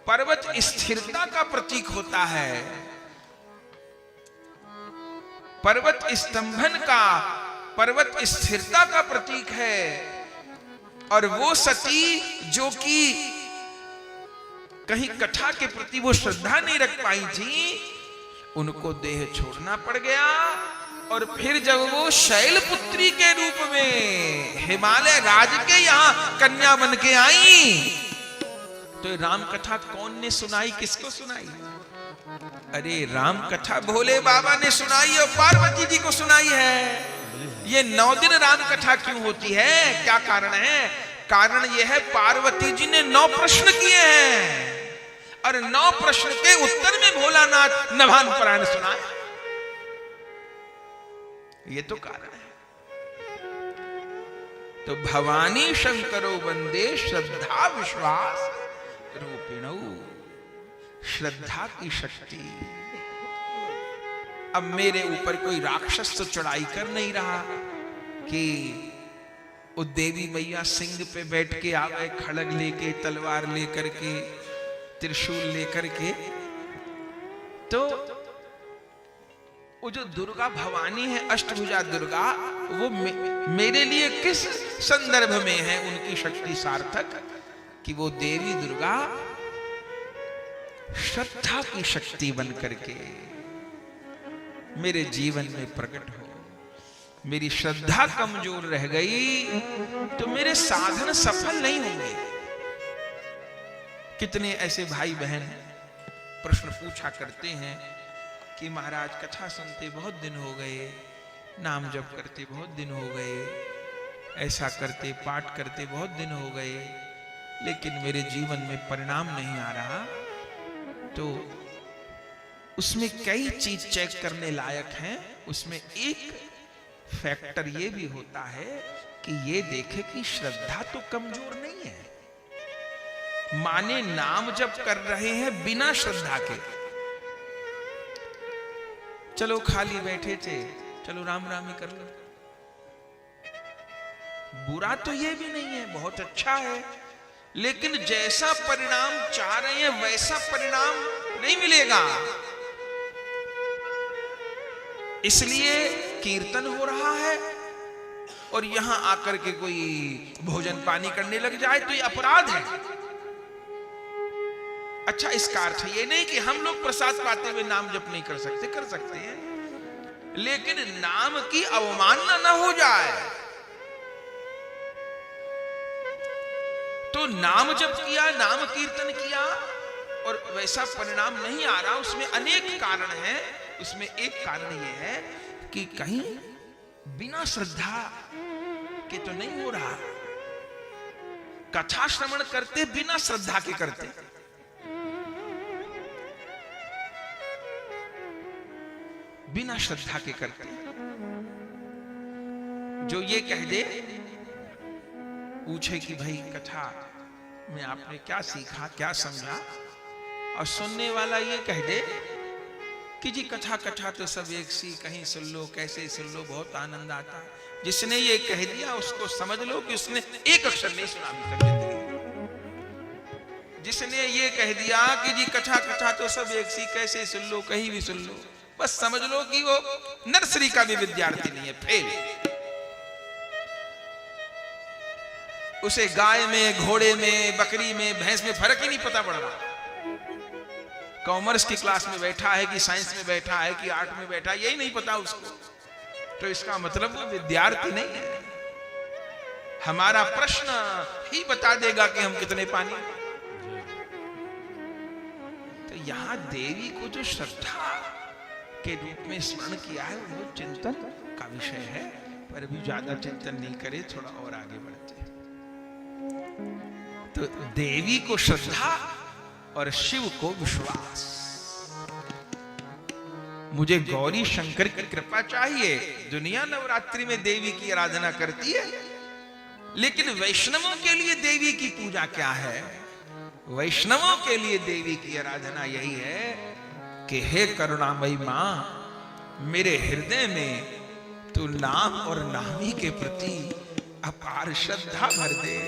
पर्वत स्थिरता का प्रतीक होता है, पर्वत स्तंभन का, पर्वत स्थिरता का प्रतीक है। और वो सती जो कि कहीं कथा के प्रति वो श्रद्धा नहीं रख पाई थी, उनको देह छोड़ना पड़ गया। और फिर जब वो शैलपुत्री के रूप में हिमालय राज के यहां कन्या बन के आई, तो राम कथा कौन ने सुनाई, किसको सुनाई? अरे राम कथा भोले बाबा ने सुनाई और पार्वती जी को सुनाई है। ये 9 दिन राम कथा क्यों होती है, क्या कारण है? कारण यह है पार्वती जी ने 9 प्रश्न किए हैं और 9 प्रश्न के उत्तर में भोलानाथ नभान पारायण सुनाए। ये तो कारण है। तो भवानी शंकरो वंदे श्रद्धा विश्वास रूपिणौ, श्रद्धा की शक्ति। अब मेरे ऊपर कोई राक्षस तो चढ़ाई कर नहीं रहा कि वो देवी मैया सिंह पे बैठ के आ गए, खड़ग लेके, तलवार लेकर के, त्रिशूल लेकर के। तो वो जो दुर्गा भवानी है, अष्टभुजा दुर्गा, वो मेरे लिए किस संदर्भ में है उनकी शक्ति सार्थक, कि वो देवी दुर्गा श्रद्धा की शक्ति बन करके मेरे जीवन में प्रकट हो। मेरी श्रद्धा कमजोर रह गई तो मेरे साधन सफल नहीं होंगे। कितने ऐसे भाई बहन प्रश्न पूछा करते हैं कि महाराज कथा सुनते बहुत दिन हो गए, नाम जप करते बहुत दिन हो गए, ऐसा करते पाठ करते बहुत दिन हो गए, लेकिन मेरे जीवन में परिणाम नहीं आ रहा। तो उसमें कई चीज चेक करने लायक हैं। उसमें एक फैक्टर ये भी होता है कि ये देखे कि श्रद्धा तो कमजोर नहीं है। माने नाम जप कर रहे हैं बिना श्रद्धा के, चलो खाली बैठे थे, चलो राम राम ही कर लो, बुरा तो ये भी नहीं है, बहुत अच्छा है। लेकिन जैसा परिणाम चाह रहे हैं वैसा परिणाम नहीं मिलेगा। इसलिए कीर्तन हो रहा है और यहां आकर के कोई भोजन पानी करने लग जाए तो ये अपराध है। अच्छा, इसका अर्थ ये नहीं कि हम लोग प्रसाद पाते हुए नाम जप नहीं कर सकते, कर सकते हैं, लेकिन नाम की अवमानना न हो जाए। तो नाम जप किया, नाम कीर्तन किया और वैसा परिणाम नहीं आ रहा, उसमें अनेक कारण हैं। उसमें एक कारण यह है कि कहीं बिना श्रद्धा के तो नहीं हो रहा। कथा श्रवण करते बिना श्रद्धा के करते, बिना श्रद्धा के करते। जो ये कह दे, पूछे कि भाई कथा में आपने क्या सीखा, क्या समझा, और सुनने वाला ये कह दे कि जी कथा कथा तो सब एक सी, कहीं सुन लो, कैसे सुन लो, बहुत आनंद आता है। जिसने ये कह दिया उसको समझ लो कि उसने एक अक्षर नहीं सुना अभी तक जिंदगी। जिसने ये कह दिया कि जी कथा कथा तो सब एक सी, कैसे सुन लो, कहीं भी सुन लो, बस समझ लो कि वो नर्सरी का भी विद्यार्थी नहीं है, फेल। उसे गाय में, घोड़े में, बकरी में, भैंस में फर्क ही नहीं पता पड़ रहा। कॉमर्स की क्लास में बैठा है कि साइंस में बैठा है कि आर्ट में बैठा है, यही नहीं पता उसको। तो इसका मतलब वो विद्यार्थी नहीं है। हमारा प्रश्न ही बता देगा कि हम कितने पानी। तो यहां देवी को जो श्रद्धा के रूप में स्मरण किया है वो चिंतन का विषय है, पर अभी ज्यादा चिंतन नहीं करे, थोड़ा और आगे बढ़ते। तो देवी को श्रद्धा और शिव को विश्वास। मुझे गौरी शंकर की कृपा चाहिए। दुनिया नवरात्रि में देवी की आराधना करती है, लेकिन वैष्णवों के लिए देवी की पूजा क्या है? वैष्णवों के लिए देवी की आराधना यही है कि हे करुणामयी मां, मेरे हृदय में तू नाम और नामी के प्रति अपार श्रद्धा भर दे।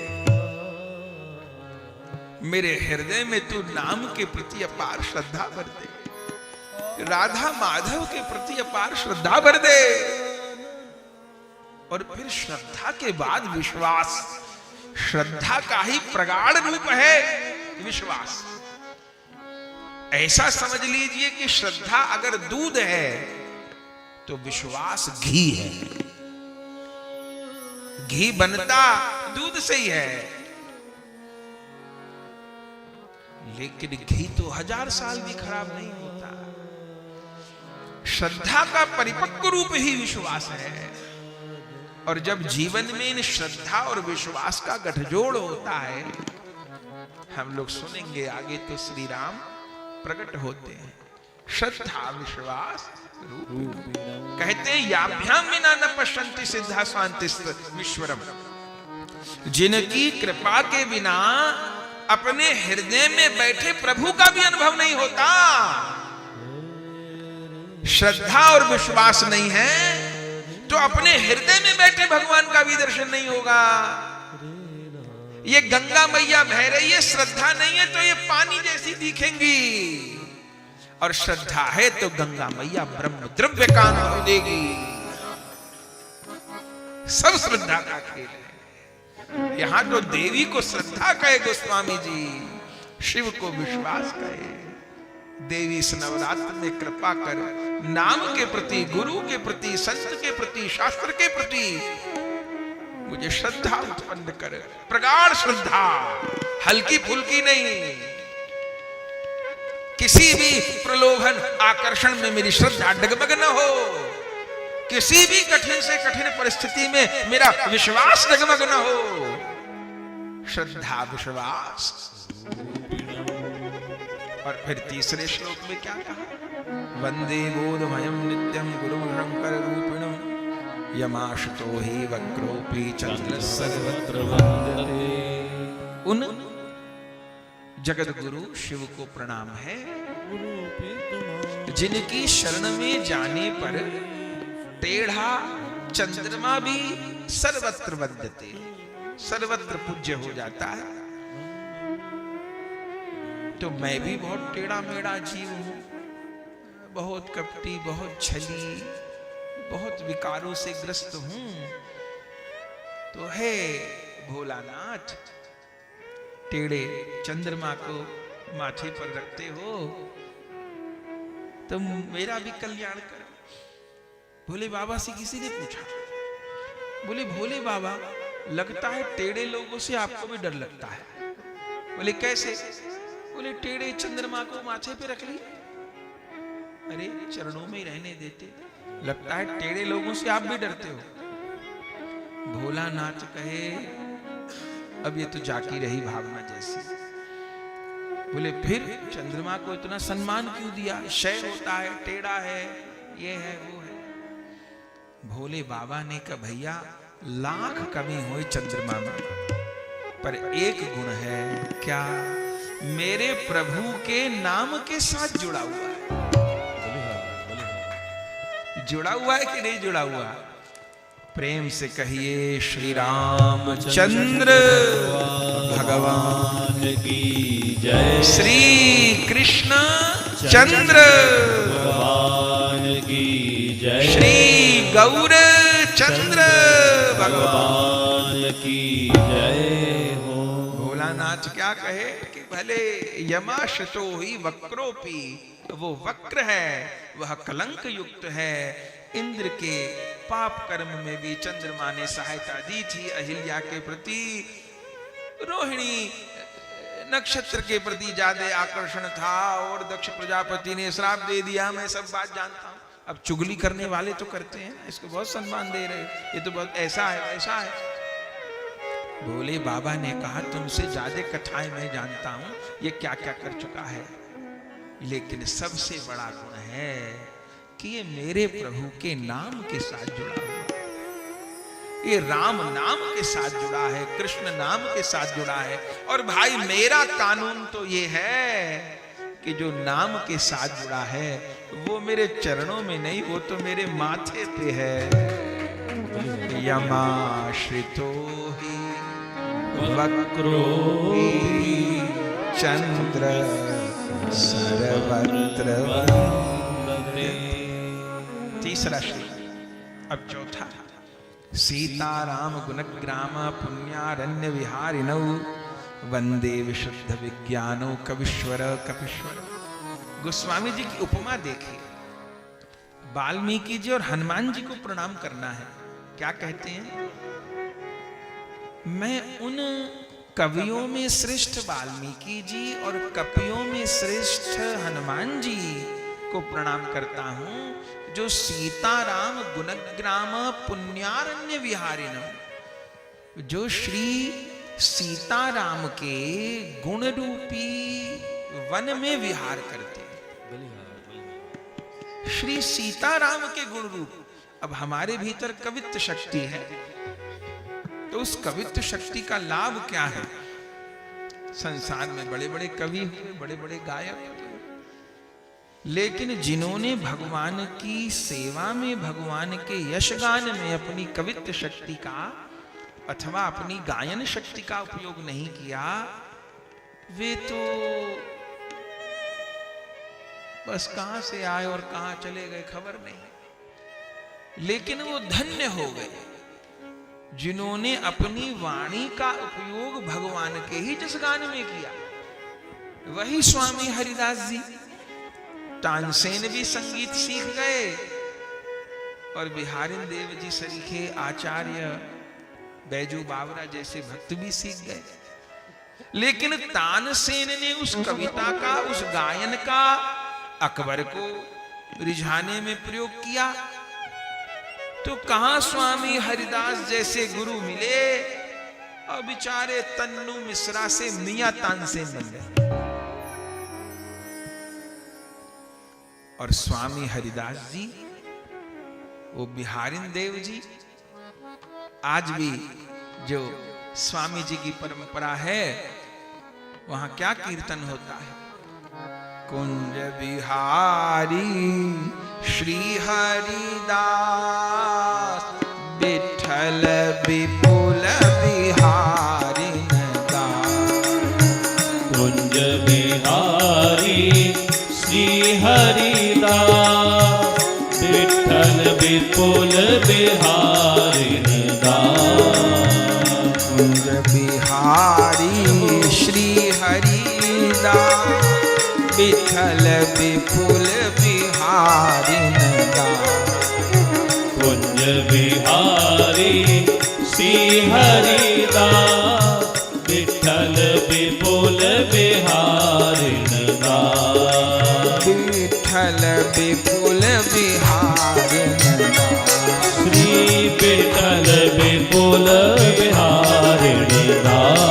मेरे हृदय में तू नाम के प्रति अपार श्रद्धा भर दे, राधा माधव के प्रति अपार श्रद्धा भर दे। और फिर श्रद्धा के बाद विश्वास। श्रद्धा का ही प्रगाढ़ रूप है विश्वास। ऐसा समझ लीजिए कि श्रद्धा अगर दूध है तो विश्वास घी है। घी बनता दूध से ही है, लेकिन घी तो 1000 साल भी खराब नहीं होता। श्रद्धा का परिपक्व रूप ही विश्वास है। और जब जीवन में इन श्रद्धा और विश्वास का गठजोड़ होता है, हम लोग सुनेंगे आगे तो श्री राम प्रकट होते हैं। श्रद्धा विश्वास रूप कहते हैं याभ्याम विना न पश्यन्ति सिद्धा स्वान्ति विश्वरम। जिनकी कृपा के बिना अपने हृदय में बैठे प्रभु का भी अनुभव नहीं होता। श्रद्धा और विश्वास नहीं है तो अपने हृदय में बैठे भगवान का भी दर्शन नहीं होगा। ये गंगा मैया बह रही है, श्रद्धा नहीं है तो ये पानी जैसी दिखेंगी, और श्रद्धा है तो गंगा मैया ब्रह्म द्रव्य कांत हो देगी। सब श्रद्धा का खेल है। यहां तो देवी को श्रद्धा कहे गोस्वामी जी, शिव को विश्वास कहे। देवी इस नवरात्र में कृपा कर नाम के प्रति, गुरु के प्रति, संत के प्रति, शास्त्र के प्रति मुझे श्रद्धा उत्पन्न कर। प्रगाढ़ श्रद्धा, हल्की फुल्की नहीं। किसी भी प्रलोभन आकर्षण में मेरी श्रद्धा डगमग न हो। किसी भी कठिन से कठिन परिस्थिति में मेरा विश्वास डगमग न हो। श्रद्धा विश्वास। और फिर तीसरे श्लोक में क्या कहा? वंदे बोधमयं नित्यं गुरु शंकर रूपिणं यमाशुतो हि वक्रोपि चंद्र सर्वत्र वंदते। उन जगत गुरु शिव को प्रणाम है जिनकी शरण में जाने पर टेढ़ा चंद्रमा भी सर्वत्र वंदते, सर्वत्र पूज्य हो जाता है। तो मैं भी बहुत टेढ़ा मेढ़ा जीव हूं, बहुत कपटी, बहुत छली, बहुत विकारों से ग्रस्त हूं। तो हे भोलानाथ, टेढ़े चंद्रमा को माथे पर रखते हो तो मेरा भी कल्याण करो। भोले बाबा से किसी ने पूछा, बोले भोले बाबा लगता है टेढ़े लोगों से आपको भी डर लगता है। बोले कैसे? बोले टेढ़े चंद्रमा को माथे पे रख लिया, अरे चरणों में ही रहने देते, लगता है टेढ़े लोगों से आप भी डरते हो। भोलानाथ कहे अब ये तो जाकी रही भावना जैसी। बोले फिर चंद्रमा को इतना सम्मान क्यों दिया? क्षय होता है, टेढ़ा है, ये है वो है। भोले बाबा ने कहा भैया लाख कमी हुई चंद्रमा में, पर एक गुण है, क्या? मेरे प्रभु के नाम के साथ जुड़ा हुआ है। जुड़ा हुआ है कि नहीं जुड़ा हुआ? प्रेम से कहिए श्री रामचंद्र भगवान की जय, श्री कृष्ण चंद्र भगवान की जय, श्री गौर चंद्र भगवान की जय हो। भोलानाथ क्या कहे कि भले यमाशतो ही वक्रोपी, वो वक्र है, वह कलंक युक्त है। इंद्र के पाप कर्म में भी चंद्रमा ने सहायता दी थी अहिल्या के प्रति। रोहिणी नक्षत्र के प्रति ज्यादा आकर्षण था और दक्ष प्रजापति ने श्राप दे दिया। मैं सब बात जानता हूं। अब चुगली करने वाले तो करते हैं, इसको बहुत सम्मान दे रहे, ये तो बहुत ऐसा है वैसा है। भोले बाबा ने कहा तुमसे ज्यादा कथाएं मैं जानता हूं, ये क्या क्या कर चुका है, लेकिन सबसे बड़ा गुण है कि ये मेरे प्रभु के नाम के साथ जुड़ा हुआ है, ये राम नाम के साथ जुड़ा है, कृष्ण नाम के साथ जुड़ा है। और भाई मेरा कानून तो ये है कि जो नाम के साथ जुड़ा है वो मेरे चरणों में नहीं, वो तो मेरे माथे पे है। यमाश्रितो ही वक्रो चंद्र सर्वत्र वंदते। तीसरा श्री। अब चौथा। सीताराम गुणग्राम पुण्यारण्य विहारिणौ वंदे विशुद्ध विज्ञानो कवीश्वर कपीश्वर। गोस्वामी जी की उपमा देखिए। वाल्मीकि जी और हनुमान जी को प्रणाम करना है। क्या कहते हैं? मैं उन कवियों में श्रेष्ठ वाल्मीकि जी और कपियों में श्रेष्ठ हनुमान जी को प्रणाम करता हूं, जो सीताराम गुणग्राम पुण्यारण्य विहारिण, जो श्री सीताराम के गुण रूपी वन में विहार करते हैं। श्री सीताराम के गुण रूप। अब हमारे भीतर कवित्व शक्ति है, तो उस कवित्व शक्ति का लाभ क्या है? संसार में बड़े बड़े कवि हुए, बड़े बड़े गायक हुए, लेकिन जिन्होंने भगवान की सेवा में, भगवान के यशगान में अपनी कवित्व शक्ति का अथवा अपनी गायन शक्ति का उपयोग नहीं किया, वे तो बस कहां से आए और कहां चले गए खबर नहीं। लेकिन वो धन्य हो गए जिन्होंने अपनी वाणी का उपयोग भगवान के ही जसगान में किया। वही स्वामी हरिदास जी। तानसेन भी संगीत सीख गए और बिहारिन देव जी सरीखे आचार्य बैजू बावरा जैसे भक्त भी सीख गए। लेकिन तानसेन ने उस कविता का, उस गायन का अकबर को रिझाने में प्रयोग किया, तो कहां स्वामी हरिदास जैसे गुरु मिले और बेचारे तन्नू मिश्रा से मियां तानसेन बन गए। और स्वामी हरिदास जी, वो बिहारिन देव जी, आज भी जो स्वामी जी की परंपरा है, वहां क्या कीर्तन होता है? कुंज बिहारी श्री हरिदास, विठल विपुल बिहारिन दास। कुंज बिहारी श्री हरिदास, विठल विपुल बिहारिन दास। कुंज बिहारी श्री हरिदास, विठल विपुल बिहारिन दास। कुंज बिहारी श्री हरिदास, विठल विपुल बिहारिन दास। विठल विपुल बिहारिन दास। श्री विठल विपुल बिहारिन दास।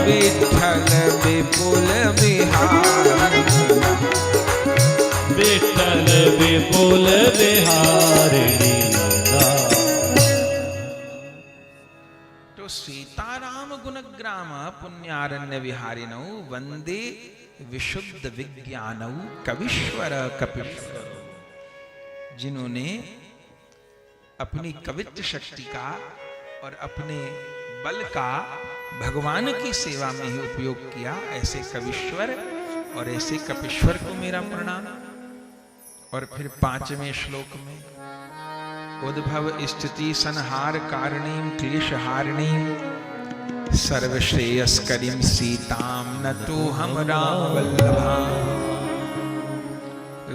विठल विपुल बिहारिन दास। विठल विपुल बिहारिन दास। तो सीताराम गुणग्राम पुण्यारण्य विहारिणौ वंदे विशुद्ध विज्ञानौ कवीश्वर कपीश्वर। जिन्होंने अपनी कवित्व शक्ति का और अपने बल का भगवान की सेवा में ही उपयोग किया, ऐसे कवीश्वर और ऐसे कपीश्वर को मेरा प्रणाम। और फिर 5वें श्लोक में उद्भव स्थिति संहार कारणीं क्लेशहारिणीं सर्वश्रेयस्करीं सीतां नतो हम राम वल्लभां।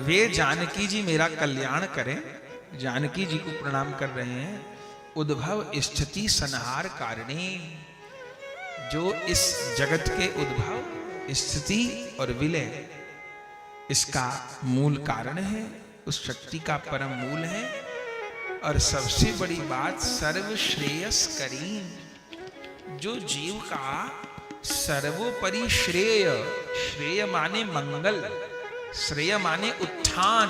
वे जानकी जी मेरा कल्याण करें, जानकी जी को प्रणाम कर रहे हैं। उद्भव स्थिति संहार कारिणी, जो इस जगत के उद्भव, स्थिति और विलय, इसका मूल कारण है, उस शक्ति का परम मूल है। और सबसे बड़ी बात, सर्वश्रेयस्करी, जो जीव का सर्वोपरि श्रेय, श्रेय माने मंगल, श्रेय माने उत्थान,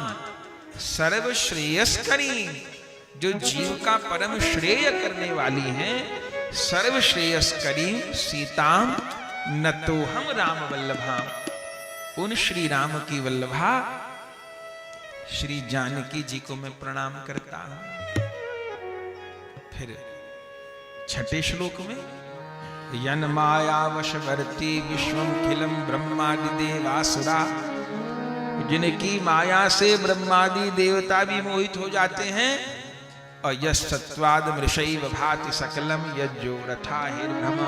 सर्वश्रेयस्करी, जो जीव का परम श्रेय करने वाली हैं, सर्वश्रेयस्करी सीताम नतोहम राम वल्लभा। उन श्री राम की वल्लभा श्री जानकी जी को मैं प्रणाम करता हूं। फिर 6ठे श्लोक में यन माया वशवर्ती विश्वम खिलम ब्रह्मादि देवासुरा, जिनकी माया से ब्रह्मादि देवता भी मोहित हो जाते हैं। और यश सत्वाद मृषैव भाति सकलम यज्जो रथा हिर्भ्रम,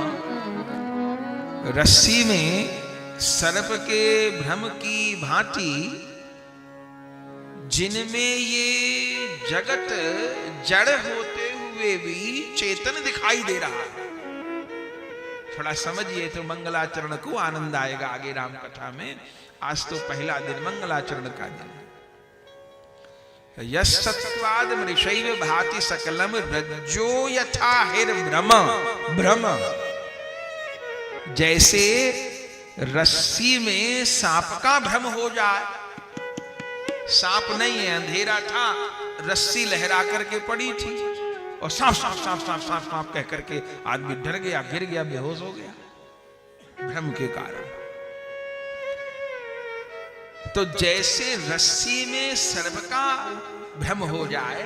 रस्सी में सर्प के भ्रम की भांति जिनमें ये जगत जड़ होते हुए भी चेतन दिखाई दे रहा है। थोड़ा समझिए तो मंगलाचरण को आनंद आएगा आगे राम कथा में। आज तो पहला दिन मंगलाचरण का दिन है। यश सत्वाद मृषैव भाति सकलम रज्जो यथा हिर्भ्रम, भ्रम जैसे रस्सी में सांप का भ्रम हो जाए। सांप नहीं है, अंधेरा था, रस्सी लहरा करके पड़ी थी और सांप सांप सांप सांप सांप सांप कह करके आदमी डर गया, गिर गया, बेहोश हो गया भ्रम के कारण। तो जैसे रस्सी में सर्प का भ्रम हो जाए,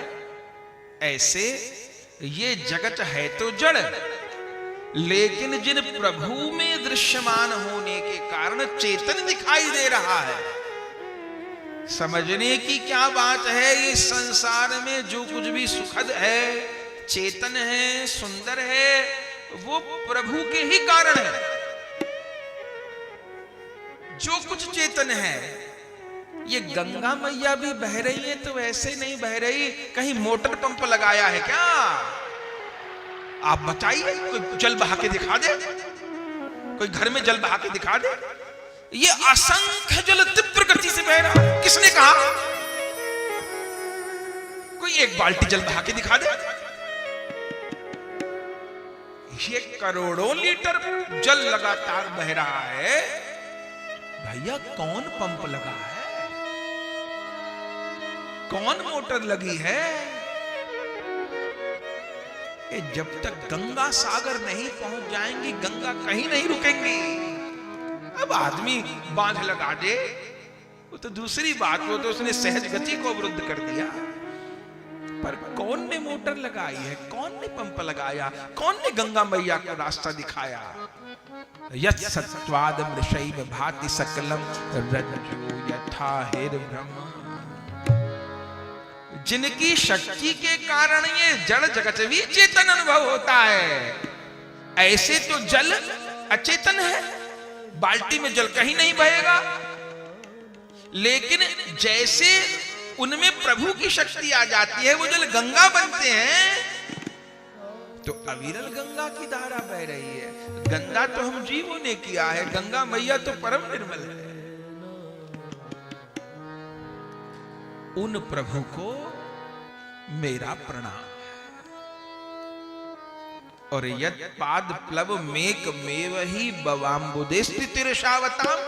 ऐसे ये जगत है तो जड़, लेकिन जिन प्रभु में दृश्यमान होने के कारण चेतन दिखाई दे रहा है। समझने की क्या बात है, इस संसार में जो कुछ भी सुखद है, चेतन है, सुंदर है, वो प्रभु के ही कारण है। जो कुछ चेतन है, ये गंगा मैया भी बह रही है तो ऐसे नहीं बह रही, कहीं मोटर पंप लगाया है क्या? आप बताइए, कोई जल बहा के दिखा दे, कोई घर में जल बहा के दिखा दे। ये असंख्य जल तीव्र गति से बह रहा, किसने कहा? कोई एक बाल्टी जल बहा के दिखा दे। ये करोड़ों लीटर जल लगातार बह रहा है। भैया कौन पंप लगा है, कौन मोटर लगी है? जब तक गंगा सागर नहीं पहुंच जाएंगी, गंगा कहीं नहीं रुकेंगी। अब आदमी बांध लगा दे वो तो दूसरी बात, वो तो उसने सहज गति को अवरुद्ध कर दिया। पर कौन ने मोटर लगाई है, कौन ने पंप लगाया, कौन ने गंगा मैया को रास्ता दिखाया? यत् सत्वाद मृषैव भाति सकलम रज्जो यथा हिर्भ्रम, जिनकी शक्ति के कारण ये जड़ जगत भी चेतन अनुभव होता है। ऐसे तो जल अचेतन है, बाल्टी में जल कहीं नहीं बहेगा, लेकिन जैसे उनमें प्रभु की शक्ति आ जाती है, वो जल गंगा बनते हैं, तो अविरल गंगा की धारा बह रही है। गंगा तो हम जीवों ने किया है, गंगा मैया तो परम निर्मल है। उन प्रभु को मेरा प्रणाम। और यद पाद प्लव मेक मेवही बवाम्बुदे स्थितिरशावताम,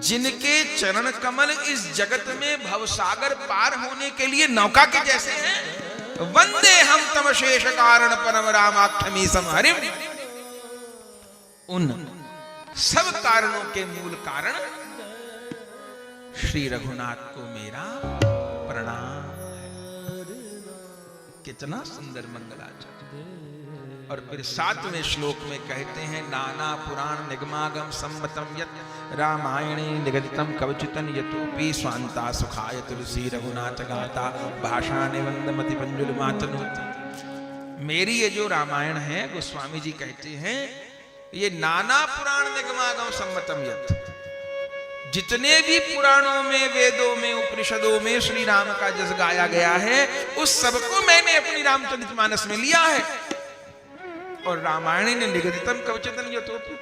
जिनके चरण कमल इस जगत में भवसागर पार होने के लिए नौका के जैसे हैं। वंदे हम तम शेष कारण परम रामाख्यमी समहरिम, उन सब कारणों के मूल कारण श्री रघुनाथ को मेरा प्रणाम। कितना सुंदर मंगलाचरण। और फिर 7वें श्लोक में कहते हैं, नाना पुराण निगमागम सम्मतम यत् रामायणे निगदितम कवचितन यतोपि स्वांता सुखाय तुलसी रघुनाथ गाता भाषा निवंदमति पंजुल मातनोति। मेरी ये जो रामायण है, गोस्वामी जी कहते हैं, ये नाना पुराण निगमागम सम्मतम यत्, जितने भी पुराणों में, वेदों में, उपनिषदों में श्री राम का जस गाया गया है, उस सबको मैंने अपनी रामचरितमानस में लिया है। और रामायण ने निगदितम कवचितम यतोपि,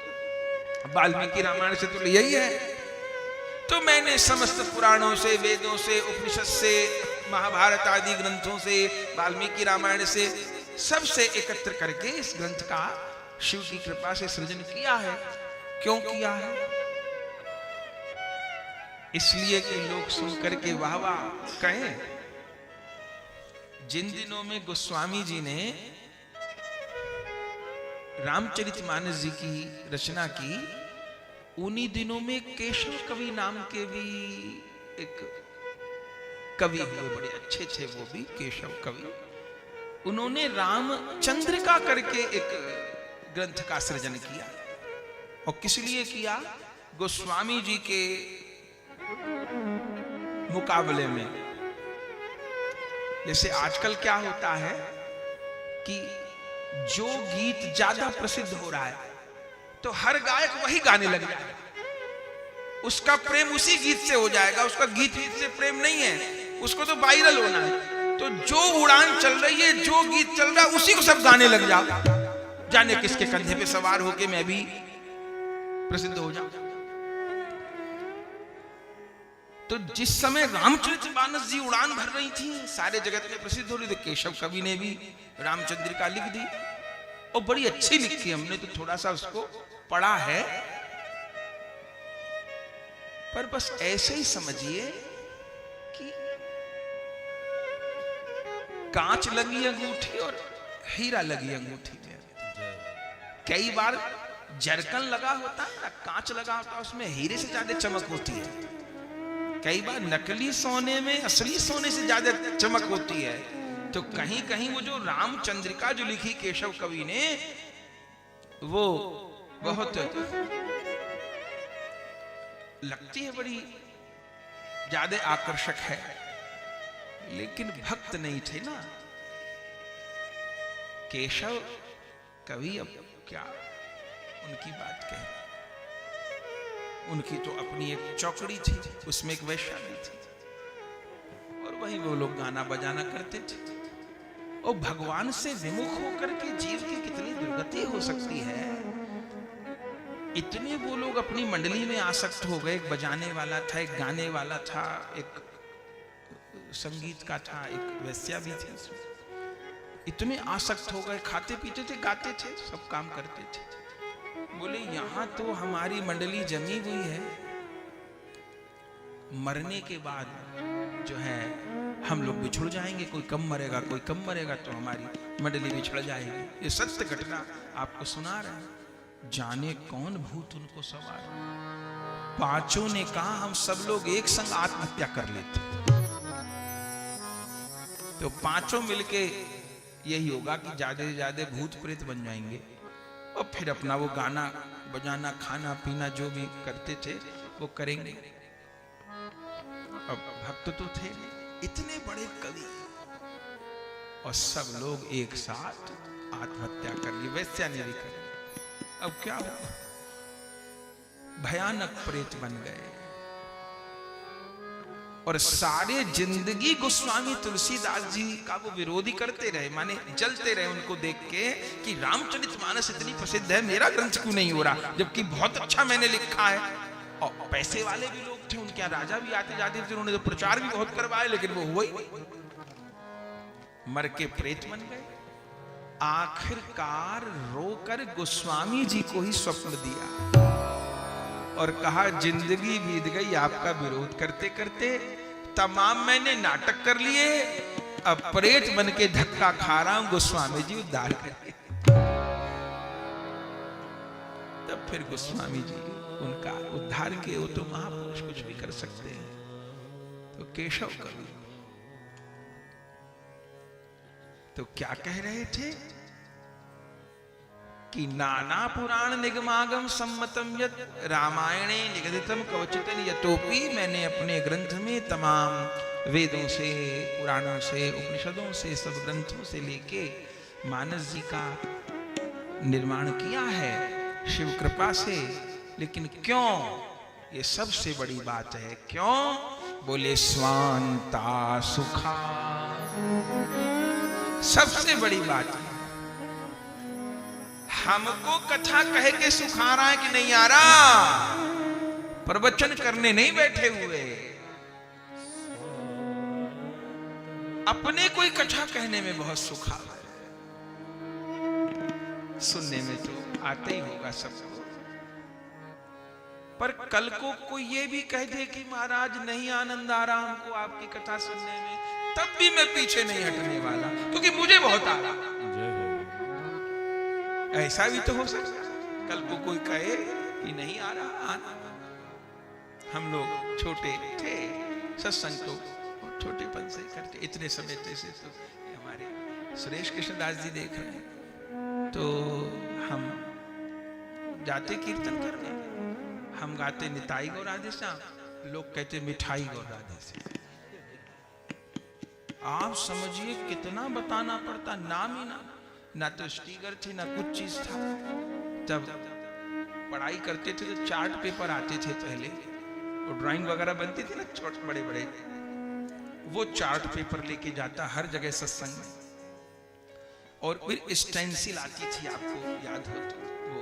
वाल्मीकि रामायण से तो लिया ही है। तो मैंने समस्त पुराणों से, वेदों से, उपनिषद से, महाभारत आदि ग्रंथों से, वाल्मीकि रामायण से, सबसे एकत्र करके इस ग्रंथ का शिव की कृपा से सृजन किया है। क्यों किया है? इसलिए कि लोग सुन करके वाह वाह कहें। जिन दिनों में गोस्वामी जी ने रामचरितमानस जी की रचना की, उन्हीं दिनों में केशव कवि नाम के भी एक कवि हुए, बड़े अच्छे थे वो भी, केशव कवि। उन्होंने रामचंद्रिका करके एक ग्रंथ का सृजन किया। और किस लिए किया? गोस्वामी जी के मुकाबले में। जैसे आजकल क्या होता है कि जो गीत ज्यादा प्रसिद्ध हो रहा है तो हर गायक वही गाने लग जाएगा, उसका प्रेम उसी गीत से हो जाएगा, उसका गीत से प्रेम नहीं है, उसको तो वायरल होना है। तो जो उड़ान चल रही है, जो गीत चल रहा है, उसी को सब गाने लग जाओ, जाने किसके कंधे पे सवार होके मैं भी प्रसिद्ध हो जाऊं। तो जिस समय रामचरितमानस जी उड़ान भर रही थी, सारे जगत में प्रसिद्ध हो रही थी, केशव कवि ने भी रामचंद्रिका लिख दी और बड़ी अच्छी लिखी। हमने तो थोड़ा सा उसको पढ़ा है, पर बस ऐसे ही समझिए कि कांच लगी अंगूठी और हीरा लगी अंगूठी में। कई बार जरकन लगा होता है ना, कांच लगा होता है, उसमें हीरे से ज्यादा चमक होती है। कई बार नकली सोने में असली सोने से ज्यादा चमक होती है। तो कहीं कहीं वो जो रामचंद्रिका जो लिखी केशव कवि ने, वो बहुत लगती है बड़ी ज्यादा आकर्षक है, लेकिन भक्त नहीं थे ना केशव कवि। अब क्या उनकी बात कहें, उनकी तो अपनी एक चौकड़ी थी, उसमें एक वैश्याली थी और वहीं वो लोग गाना बजाना करते थे। और भगवान से विमुख होकर के जीव की कितनी दुर्गति हो सकती है। इतने वो लोग अपनी मंडली में आसक्त हो गए, एक बजाने वाला था, एक गाने वाला था, एक संगीत का था, एक वैश्या भी थी उसमें। इतने आसक्त हो गए, खाते पीते थे, गाते थे, सब काम करते थे। बोले यहां तो हमारी मंडली जमी हुई है, मरने के बाद जो है हम लोग बिछुड़ जाएंगे, कोई कम मरेगा कोई कम मरेगा, तो हमारी मंडली बिछड़ जाएगी। ये सत्य घटना आपको सुना रहे हैं। जाने कौन भूत उनको सवार। पांचों ने कहा हम सब लोग एक संग आत्महत्या कर लेते। तो पांचों मिलके यही होगा कि ज्यादा से ज्यादा भूत प्रेत बन जाएंगे और फिर अपना वो गाना बजाना खाना पीना जो भी करते थे वो करेंगे। अब भक्त तो थे इतने बड़े कवि और सब लोग एक साथ आत्महत्या कर ली, वैश्या ने भी कर। अब क्या हुआ? भयानक प्रेत बन गए और सारे जिंदगी गोस्वामी तुलसीदास जी का वो विरोधी करते रहे, माने जलते रहे उनको देख के कि रामचरितमानस इतनी प्रसिद्ध है, मेरा ग्रंथ क्यों नहीं हो रहा, जबकि बहुत अच्छा मैंने लिखा है। और पैसे वाले भी लोग थे, उनके राजा भी आते जाते थे, उन्होंने तो प्रचार भी बहुत करवाए, लेकिन वो हुआ ही, मर के प्रेत बन गए। आखिरकार रोकर गोस्वामी जी को ही स्वप्न दिया और कहा जिंदगी बीत गई आपका विरोध करते करते, तमाम मैंने नाटक कर लिए, अब प्रेत बन के धक्का खा रहा हूं, गोस्वामी जी उद्धार करिए। तब फिर गोस्वामी जी उनका उद्धार किए। वो तो महापुरुष कुछ भी कर सकते हैं। तो केशव कवि तो क्या कह रहे थे कि नाना पुराण निगमागम सम्मतम यत् रामायणे निगदितम कवचितन यतोपि, मैंने अपने ग्रंथ में तमाम वेदों से, पुराणों से, उपनिषदों से, सब ग्रंथों से लेके मानस जी का निर्माण किया है शिव कृपा से। लेकिन क्यों? ये सबसे बड़ी बात है। क्यों? बोले स्वांता सुखा, सबसे बड़ी बात है। हमको कथा कह के सुखा रहा है कि नहीं आ रहा, प्रवचन करने नहीं बैठे हुए, अपने कोई कथा कहने में बहुत सुखा है। सुनने में तो आते ही होगा सबको, पर कल को कोई ये भी कह दे कि महाराज नहीं आनंद आ रहा हमको आपकी कथा सुनने में, तब भी मैं पीछे नहीं हटने वाला, क्योंकि मुझे बहुत आ रहा। ऐसा भी तो हो सकता है, कल को कोई कहे कि नहीं आ रहा, आना। हम लोग छोटे थे, सत्संग तो छोटेपन से करते, इतने समय से तो हमारे सुरेश कृष्णदास जी देख रहे हैं, तो हम जाते कीर्तन करने, हम गाते निताई गौ राधे श्याम, लोग कहते मिठाई गौ राधे श्याम। आप समझिए कितना बताना पड़ता, नाम ही ना तो स्टीकर थी ना कुछ चीज था। जब पढ़ाई करते थे तो चार्ट पेपर आते थे पहले, और ड्राइंग वगैरह बनती थी ना छोटे बड़े बड़े, वो चार्ट पेपर लेके जाता हर जगह सत्संग में। और फिर स्टेंसिल आती थी, आपको याद हो तो वो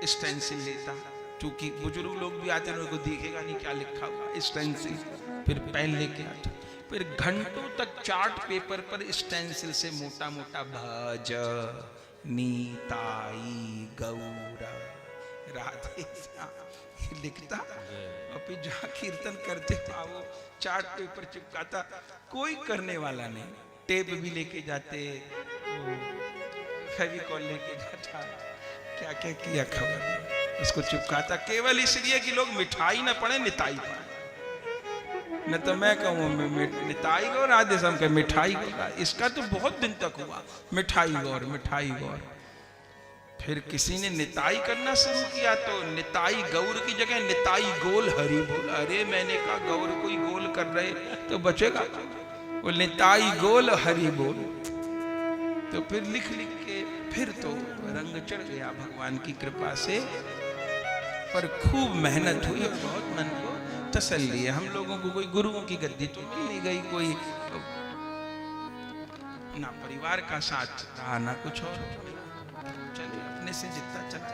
स्टेंसिल लेता, क्योंकि बुजुर्ग लोग भी आते हैं उनको दिखेगा नहीं क्या लिखा हुआ, स्टेंसिल। फिर पेन लेके आता, फिर घंटों तक चार्ट पेपर पर स्टेंसिल से मोटा मोटा भज नीताई गौर राधे श्याम लिखता, और फिर जहाँ कीर्तन करते था वो चार्ट पेपर चिपकाता, कोई करने वाला नहीं। टेप भी लेके जाते, फेविकॉल लेके जाता, क्या क्या किया खबर नहीं, उसको चिपकाता केवल इसलिए कि लोग मिठाई ना पड़े निताई पड़े। न तो मैं कहूँ निताई गौर राधे श्याम के मिठाई गौर, इसका तो बहुत दिन तक हुआ मिठाई गौर मिठाई गौर। फिर किसी ने निताई करना शुरू किया तो निताई गौर की जगह निताई गोल हरि बोल। अरे मैंने कहा गौर कोई गोल कर रहे तो बचेगा, वो निताई गोल हरि बोल। तो फिर लिख लिख के फिर तो रंग चढ़ गया भगवान की कृपा से, पर खूब मेहनत हुई और बहुत मन को तसल्ली है। हम लोगों को कोई गुरुओं की गद्दी तो मिल नहीं गई, कोई ना परिवार का साथ रहा ना कुछ और, चलिए अपने से जितना चला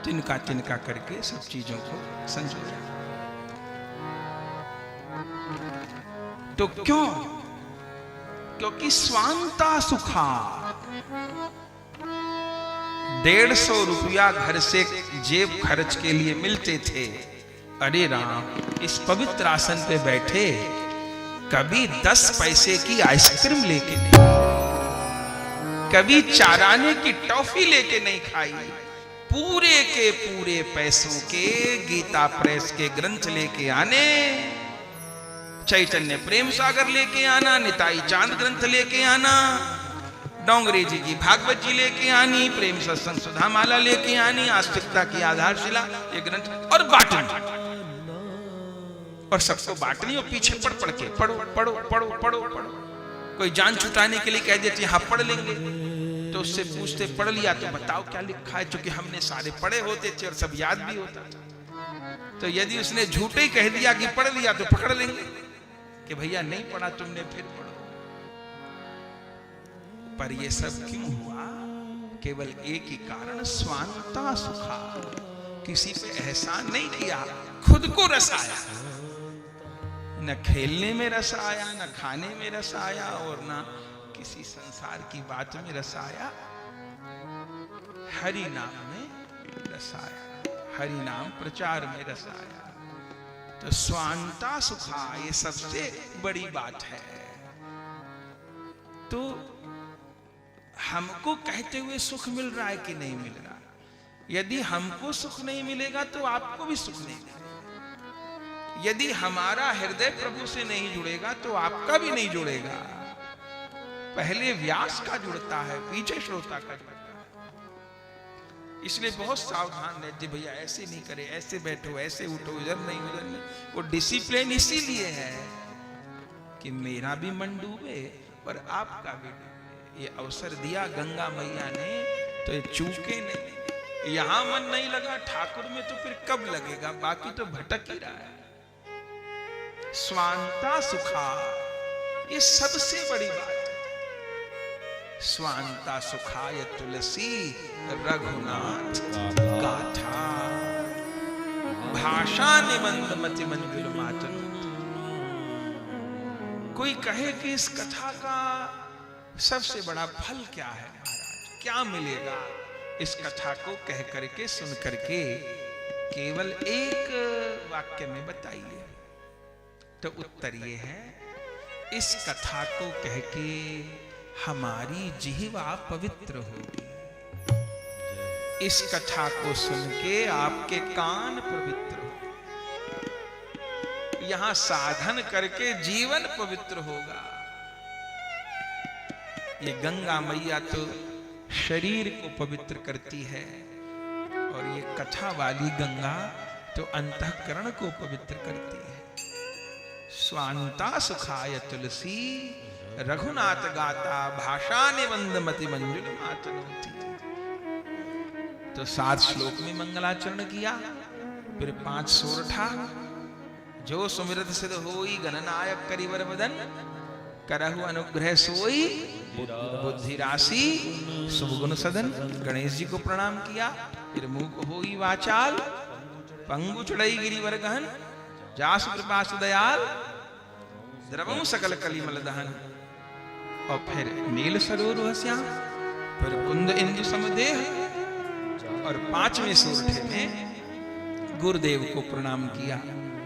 तिनका तिनका करके सब चीजों को संजोया। तो क्यों? क्योंकि स्वांता सुखा, 150 रुपया घर से जेब खर्च के लिए मिलते थे। अरे राम, इस पवित्र आसन पे बैठे कभी 10 पैसे की आइसक्रीम लेके नहीं, कभी 4 आने की टॉफी लेके नहीं खाई, पूरे के पूरे पैसों के गीता प्रेस के ग्रंथ लेके आने, चैतन्य प्रेम सागर लेके आना, निताई चांद ग्रंथ लेके आना, डोंगरे जी की भागवत जी लेके आनी, प्रेम सत्संग सुधा माला लेके आनी, आस्तिकता की आधारशिला ये ग्रंथ, और बांटनी, और सबको बांटनी, और पीछे पढ़ पढ़ के पढ़ो पढ़ो पढ़ो पढ़ो पढ़ो। कोई जान छुटाने के लिए कह देते हाँ पढ़ लेंगे, तो उससे पूछते पढ़ लिया तो बताओ क्या लिखा है, क्योंकि हमने सारे पढ़े होते थे और सब याद भी होता था। तो यदि उसने झूठे ही कह दिया कि पढ़ लिया तो पकड़ लेंगे कि भैया नहीं पढ़ा तुमने, फिर पढ़ो। पर ये सब क्यों हुआ? केवल एक ही कारण, स्वांता सुखा। किसी पे एहसान नहीं किया, खुद को रस आया। न खेलने में रस आया, न खाने में रस आया, और न किसी संसार की बात में रस आया। हरि नाम में रस आया, हरि नाम प्रचार में रस आया। तो स्वांता सुखा ये सबसे बड़ी बात है। तो हमको कहते हुए सुख मिल रहा है कि नहीं मिल रहा? यदि हमको सुख नहीं मिलेगा तो आपको भी सुख नहीं मिलेगा। यदि हमारा हृदय प्रभु से नहीं जुड़ेगा तो आपका भी नहीं जुड़ेगा। पहले व्यास का जुड़ता है, पीछे श्रोता का जुड़ता है। इसलिए बहुत सावधान रहते, भैया ऐसे नहीं करे, ऐसे बैठो, ऐसे उठो, इधर नहीं उधर नहीं। वो डिसिप्लिन इसीलिए है कि मेरा भी मन डूबे और आपका भी डूबे। ये अवसर दिया गंगा मैया ने, तो ये चूके नहीं। यहां मन नहीं लगा ठाकुर में तो फिर कब लगेगा? बाकी तो भटक ही रहा है। स्वांता सुखा ये सबसे बड़ी बात है। स्वांता सुखाय तुलसी रघुनाथ गाथा, भाषा निबंध मति मंजुल मातनु। कोई कहे कि इस कथा का सबसे बड़ा फल क्या है महाराज, क्या मिलेगा? इस कथा को कह करके सुन करके केवल एक वाक्य में बताइए। तो उत्तर ये है, इस कथा को कह के हमारी जिह्वा पवित्र होगी। इस कथा को सुन के आपके कान पवित्र होंगे। यहां साधन करके जीवन पवित्र होगा। ये गंगा मैया तो शरीर को पवित्र करती है और ये कथा वाली गंगा तो अंतःकरण को पवित्र करती है। स्वांता सुखाय तुलसी रघुनाथ गाता भाषा निबंध मति मंजुल मातनोति। तो 7 श्लोक में मंगलाचरण किया, फिर 5 सोरठा। जो सुमिरत सिद्ध होई गणनायक करिवर बदन, करहु अनुग्रह सोई बुद्धि राशि सुगुण सदन। गणेश जी को प्रणाम किया, फिर मुख होई वाचाल, पंगु चढ़ई गिरिवर गहन, जासु कृपा सुदयाल, द्रवम सकल कलिमल दहन। और फिर नील सरोवर श्याम, फिर कुंद इंदु समदेह, और 5वें सोरठे में गुरुदेव को प्रणाम किया।